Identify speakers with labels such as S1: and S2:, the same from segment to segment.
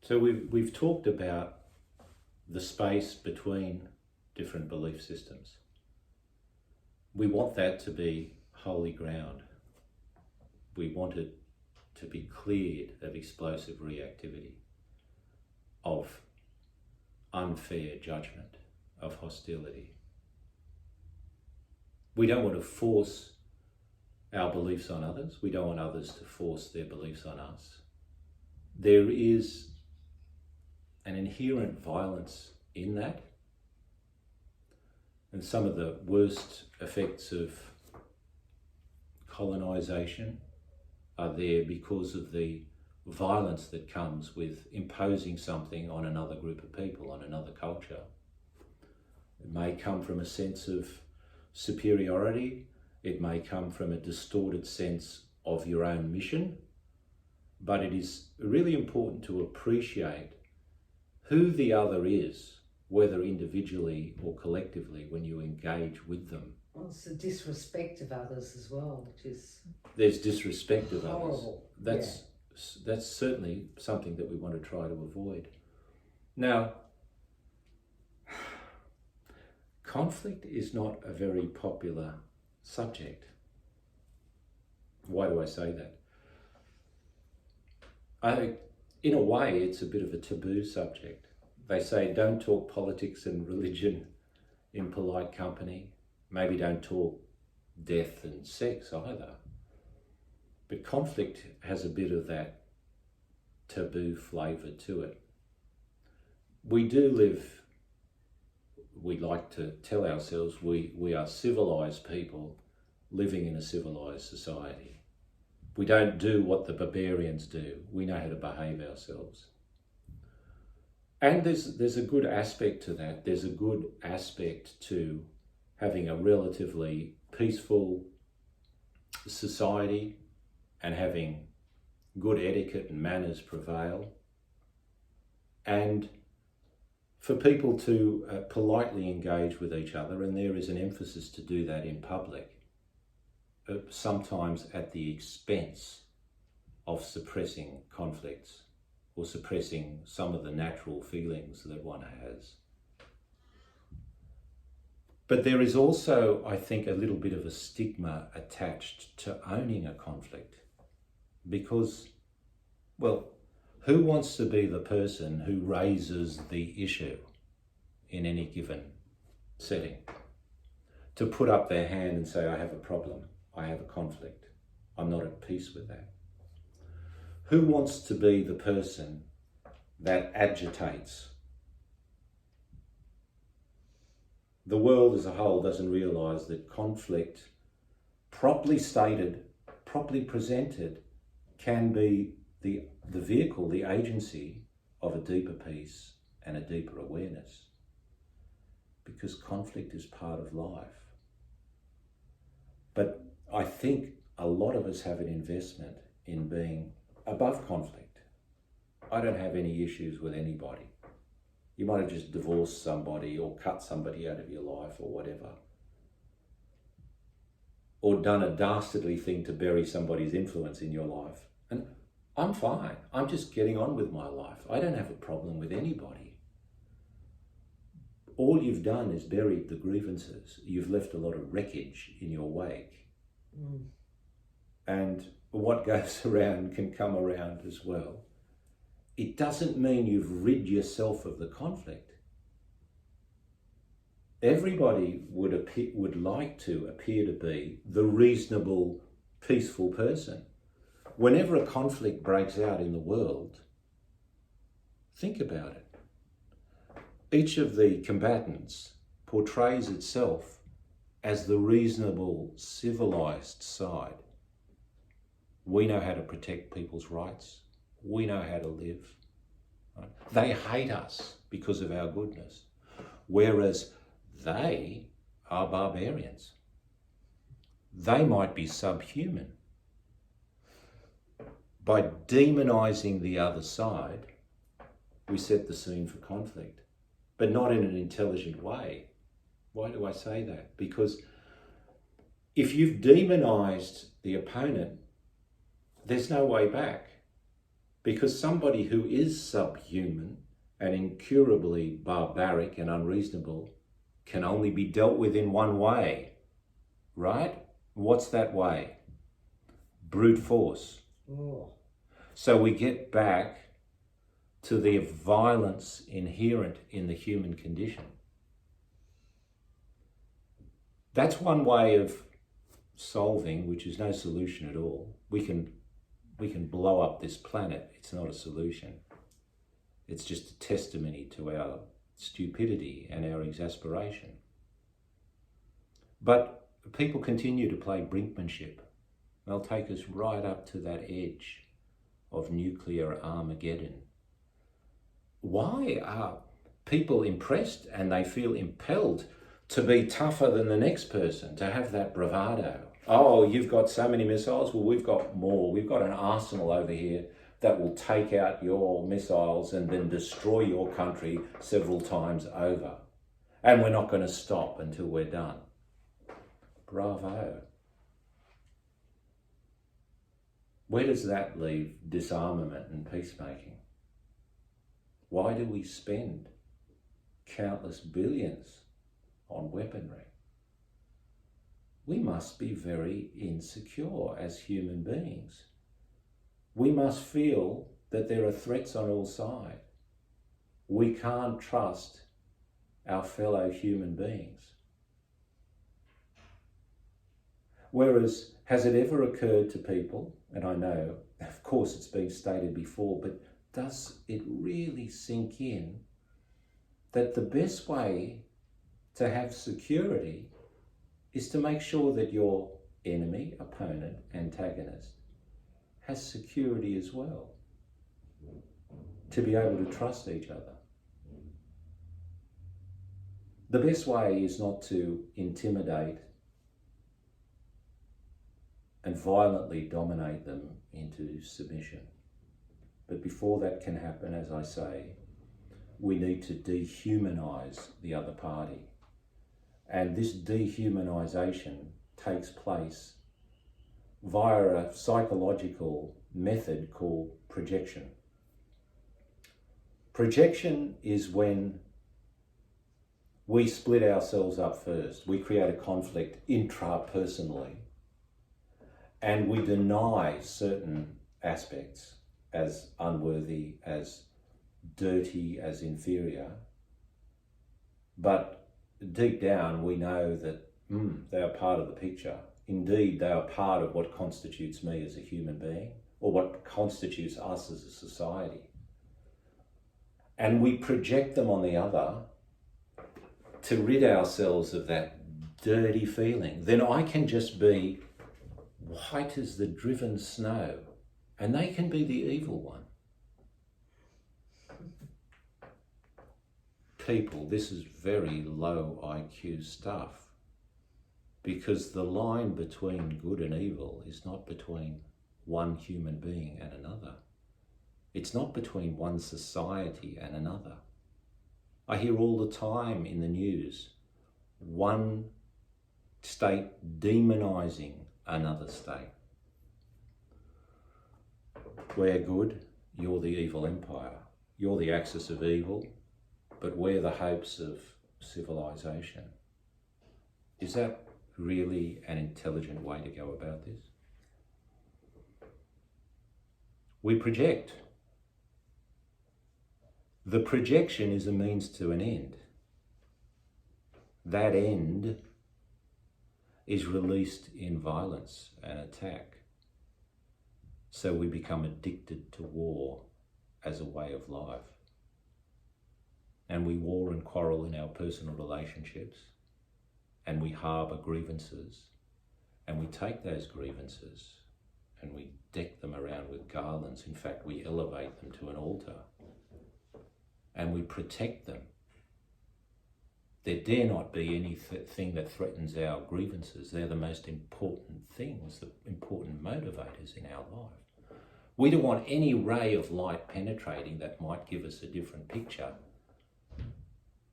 S1: So we've talked about the space between different belief systems. We want that to be holy ground. We want it to be cleared of explosive reactivity, of unfair judgment, of hostility. We don't want to force our beliefs on others. We don't want others to force their beliefs on us. There is an inherent violence in that. And some of the worst effects of colonisation are there because of the violence that comes with imposing something on another group of people, on another culture. It may come from a sense of superiority. It may come from a distorted sense of your own mission. But it is really important to appreciate who the other is, whether individually or collectively, when you engage with them.
S2: Well, it's the disrespect of others as well, which is
S1: There's disrespect of
S2: horrible.
S1: others. That's certainly something that we want to try to avoid. Now, conflict is not a very popular subject. Why do I say that? In a way, it's a bit of a taboo subject. They say don't talk politics and religion in polite company. Maybe don't talk death and sex either. But conflict has a bit of that taboo flavour to it. We do live, we like to tell ourselves we are civilised people living in a civilised society. We don't do what the barbarians do. We know how to behave ourselves. And there's a good aspect to that. There's a good aspect to having a relatively peaceful society and having good etiquette and manners prevail. And for people to politely engage with each other, and there is an emphasis to do that in public, sometimes at the expense of suppressing conflicts or suppressing some of the natural feelings that one has. But there is also, I think, a little bit of a stigma attached to owning a conflict because, well, who wants to be the person who raises the issue in any given setting? To put up their hand and say, I have a problem, I have a conflict, I'm not at peace with that. Who wants to be the person that agitates? The world as a whole doesn't realise that conflict, properly stated, properly presented, can be the vehicle, the agency of a deeper peace and a deeper awareness. Because conflict is part of life. But I think a lot of us have an investment in being above conflict. I don't have any issues with anybody. You might have just divorced somebody or cut somebody out of your life or whatever. Or done a dastardly thing to bury somebody's influence in your life. And I'm fine. I'm just getting on with my life. I don't have a problem with anybody. All you've done is buried the grievances. You've left a lot of wreckage in your wake. And what goes around can come around as well. It doesn't mean you've rid yourself of the conflict. Everybody would like to appear to be the reasonable, peaceful person. Whenever a conflict breaks out in the world, think about it. Each of the combatants portrays itself as the reasonable, civilised side. We know how to protect people's rights. We know how to live. Right? They hate us because of our goodness, whereas they are barbarians. They might be subhuman. By demonising the other side, we set the scene for conflict, but not in an intelligent way. Why do I say that? Because if you've demonised the opponent, there's no way back. Because somebody who is subhuman and incurably barbaric and unreasonable can only be dealt with in one way, right? What's that way? Brute force.
S2: Oh.
S1: So we get back to the violence inherent in the human condition. That's one way of solving, which is no solution at all. We can blow up this planet. It's not a solution. It's just a testimony to our stupidity and our exasperation. But people continue to play brinkmanship. They'll take us right up to that edge of nuclear Armageddon. Why are people impressed and they feel impelled to be tougher than the next person, to have that bravado? Oh, you've got so many missiles, well, we've got more. We've got an arsenal over here that will take out your missiles and then destroy your country several times over. And we're not going to stop until we're done. Bravo. Where does that leave disarmament and peacemaking? Why do we spend countless billions on weaponry? We must be very insecure as human beings. We must feel that there are threats on all sides. We can't trust our fellow human beings. Whereas, has it ever occurred to people, and I know, of course it's been stated before, but does it really sink in that the best way to have security is to make sure that your enemy, opponent, antagonist has security as well, to be able to trust each other? The best way is not to intimidate and violently dominate them into submission. But before that can happen, as I say, we need to dehumanize the other party. And this dehumanization takes place via a psychological method called projection. Projection is when we split ourselves up first. We create a conflict intrapersonally, and we deny certain aspects as unworthy, as dirty, as inferior. But deep down, we know that they are part of the picture. Indeed, they are part of what constitutes me as a human being, or what constitutes us as a society. And we project them on the other to rid ourselves of that dirty feeling. Then I can just be white as the driven snow, and they can be the evil one. People, this is very low IQ stuff, because the line between good and evil is not between one human being and another. It's not between one society and another. I hear all the time in the news, one state demonizing another state. We're good, you're the evil empire. You're the axis of evil, but we're the hopes of civilization. Is that really an intelligent way to go about this? We project. The projection is a means to an end. That end is released in violence and attack. So we become addicted to war as a way of life. And we war and quarrel in our personal relationships, and we harbour grievances, and we take those grievances and we deck them around with garlands. In fact, we elevate them to an altar, and we protect them. There dare not be anything that threatens our grievances. They're the most important things, the important motivators in our life. We don't want any ray of light penetrating that might give us a different picture,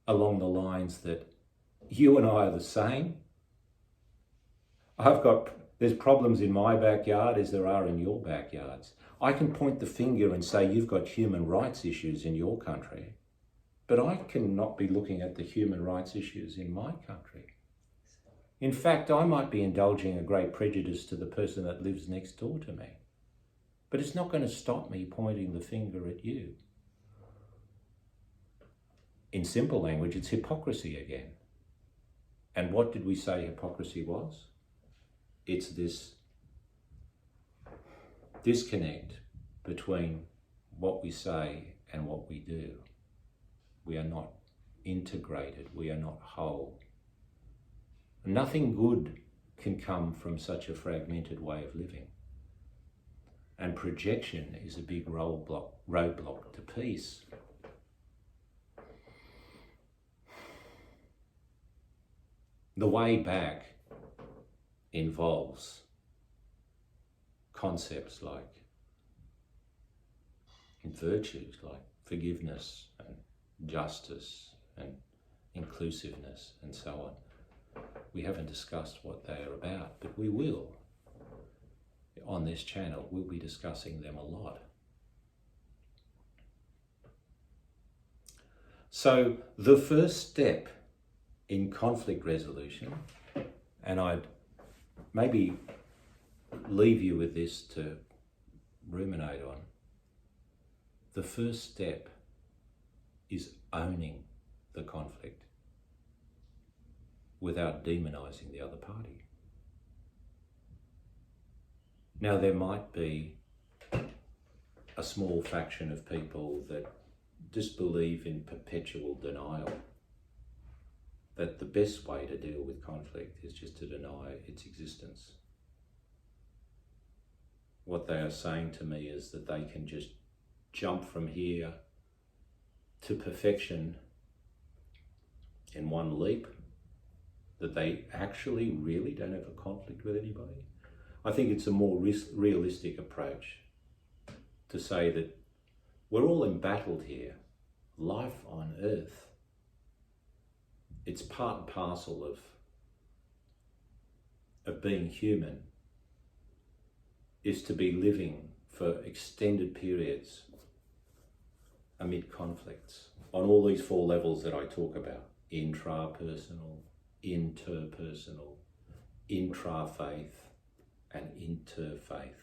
S1: along the lines that you and I are the same. There's problems in my backyard as there are in your backyards. I can point the finger and say you've got human rights issues in your country, but I cannot be looking at the human rights issues in my country. In fact, I might be indulging a great prejudice to the person that lives next door to me, but it's not going to stop me pointing the finger at you. In simple language, it's hypocrisy again. And what did we say hypocrisy was? It's this disconnect between what we say and what we do. We are not integrated, we are not whole. Nothing good can come from such a fragmented way of living. And projection is a big roadblock to peace. The way back involves concepts like virtues like forgiveness and justice and inclusiveness and so on. We haven't discussed what they are about, but we will. On this channel, we'll be discussing them a lot. So the first step in conflict resolution, and I'd maybe leave you with this to ruminate on, the first step is owning the conflict without demonizing the other party. Now, there might be a small faction of people that disbelieve in perpetual denial, that the best way to deal with conflict is just to deny its existence. What they are saying to me is that they can just jump from here to perfection in one leap, that they actually really don't have a conflict with anybody. I think it's a more realistic approach to say that we're all embattled here. Life on earth, it's part and parcel of being human, is to be living for extended periods amid conflicts on all these four levels that I talk about: intrapersonal, interpersonal, intra-faith, and interfaith.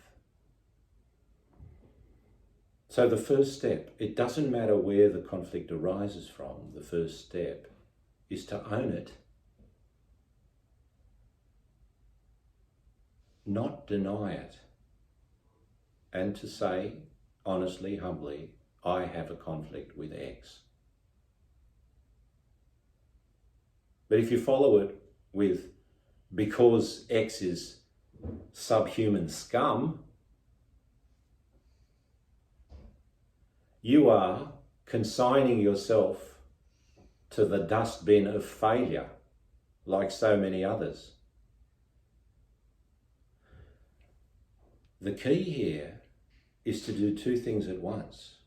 S1: So the first step, it doesn't matter where the conflict arises from, the first step is to own it, not deny it, and to say honestly, humbly, I have a conflict with X. But if you follow it with, because X is subhuman scum, you are consigning yourself to the dustbin of failure, like so many others. The key here is to do two things at once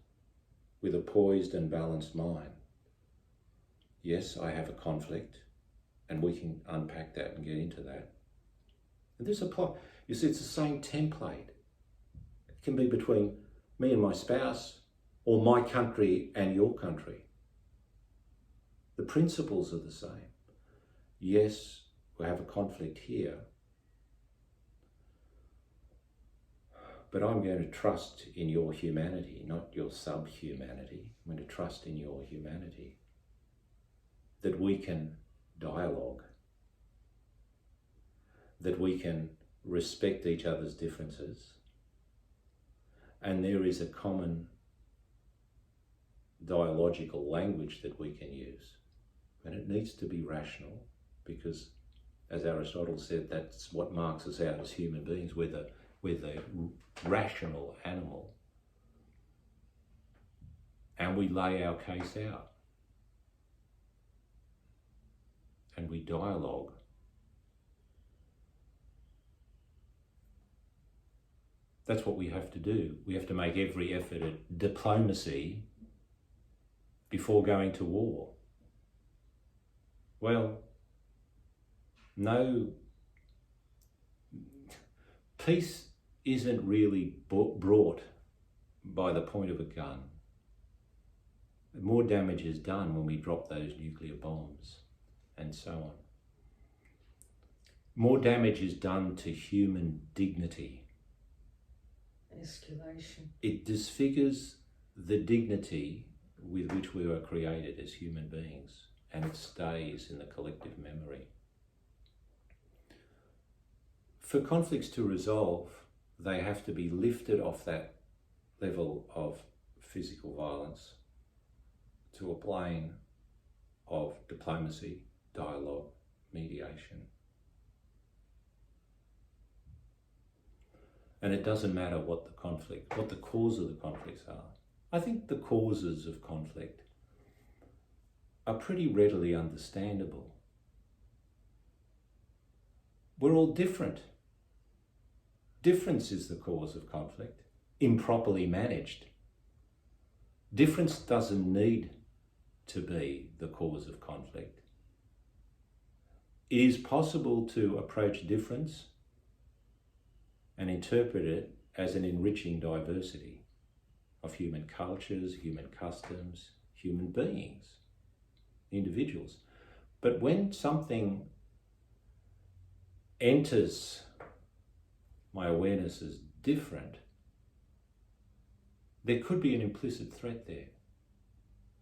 S1: with a poised and balanced mind. Yes, I have a conflict, and we can unpack that and get into that. And this applies. You see, it's the same template. It can be between me and my spouse, or my country and your country. The principles are the same. Yes, we have a conflict here, but I'm going to trust in your humanity, not your subhumanity. I'm going to trust in your humanity, that we can dialogue, that we can respect each other's differences, and there is a common dialogical language that we can use. And it needs to be rational, because, as Aristotle said, that's what marks us out as human beings. We're the rational animal. And we lay our case out. And we dialogue. That's what we have to do. We have to make every effort at diplomacy before going to war. Well, no, Peace isn't really brought by the point of a gun. More damage is done when we drop those nuclear bombs and so on. More damage is done to human dignity.
S2: Escalation.
S1: It disfigures the dignity with which we were created as human beings, and it stays in the collective memory. For conflicts to resolve, they have to be lifted off that level of physical violence to a plane of diplomacy, dialogue, mediation. And it doesn't matter what the cause of the conflicts are. I think the causes of conflict are pretty readily understandable. We're all different. Difference is the cause of conflict, improperly managed. Difference doesn't need to be the cause of conflict. It is possible to approach difference and interpret it as an enriching diversity of human cultures, human customs, human beings, individuals. But when something enters my awareness as different, there could be an implicit threat there.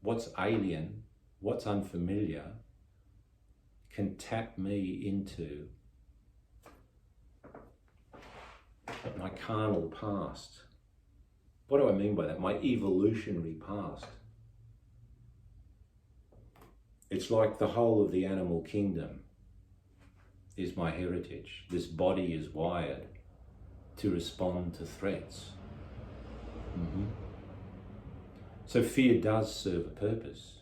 S1: What's alien, what's unfamiliar, can tap me into my carnal past. What do I mean by that? My evolutionary past. It's like the whole of the animal kingdom is my heritage. This body is wired to respond to threats. So fear does serve a purpose.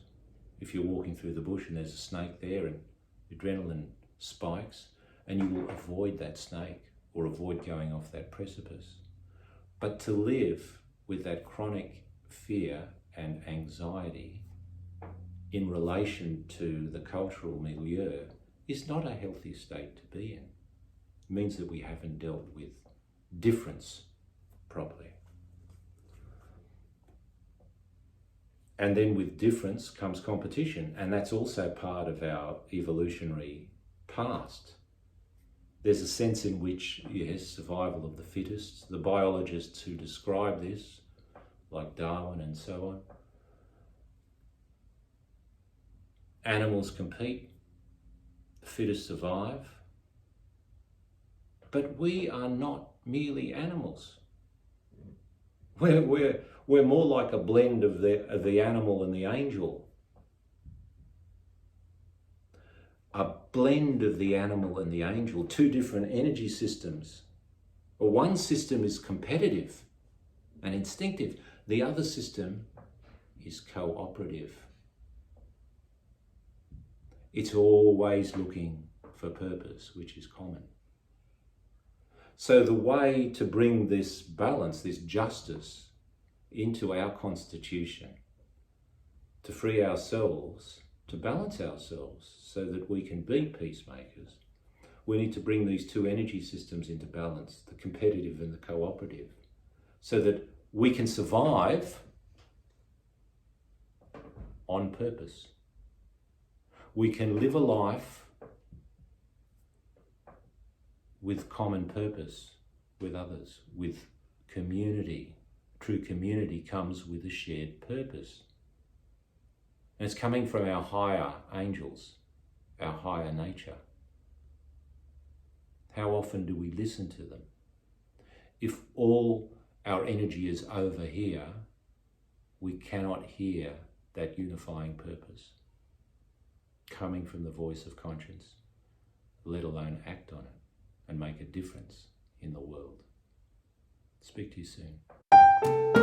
S1: If you're walking through the bush and there's a snake there and adrenaline spikes, and you will avoid that snake or avoid going off that precipice. But to live with that chronic fear and anxiety in relation to the cultural milieu is not a healthy state to be in. It means that we haven't dealt with difference properly. And then with difference comes competition, and that's also part of our evolutionary past. There's a sense in which, yes, survival of the fittest. The biologists who describe this, like Darwin and so on, animals compete, the fittest survive, but we are not merely animals. We're more like a blend of the animal and the angel. A blend of the animal and the angel, two different energy systems. One system is competitive and instinctive. The other system is cooperative. It's always looking for purpose, which is common. So the way to bring this balance, this justice, into our constitution, to free ourselves, to balance ourselves so that we can be peacemakers, we need to bring these two energy systems into balance, the competitive and the cooperative, so that we can survive on purpose. We can live a life with common purpose with others, with community. True community comes with a shared purpose. And it's coming from our higher angels, our higher nature. How often do we listen to them? If all our energy is over here, we cannot hear that unifying purpose coming from the voice of conscience, let alone act on it and make a difference in the world. Speak to you soon.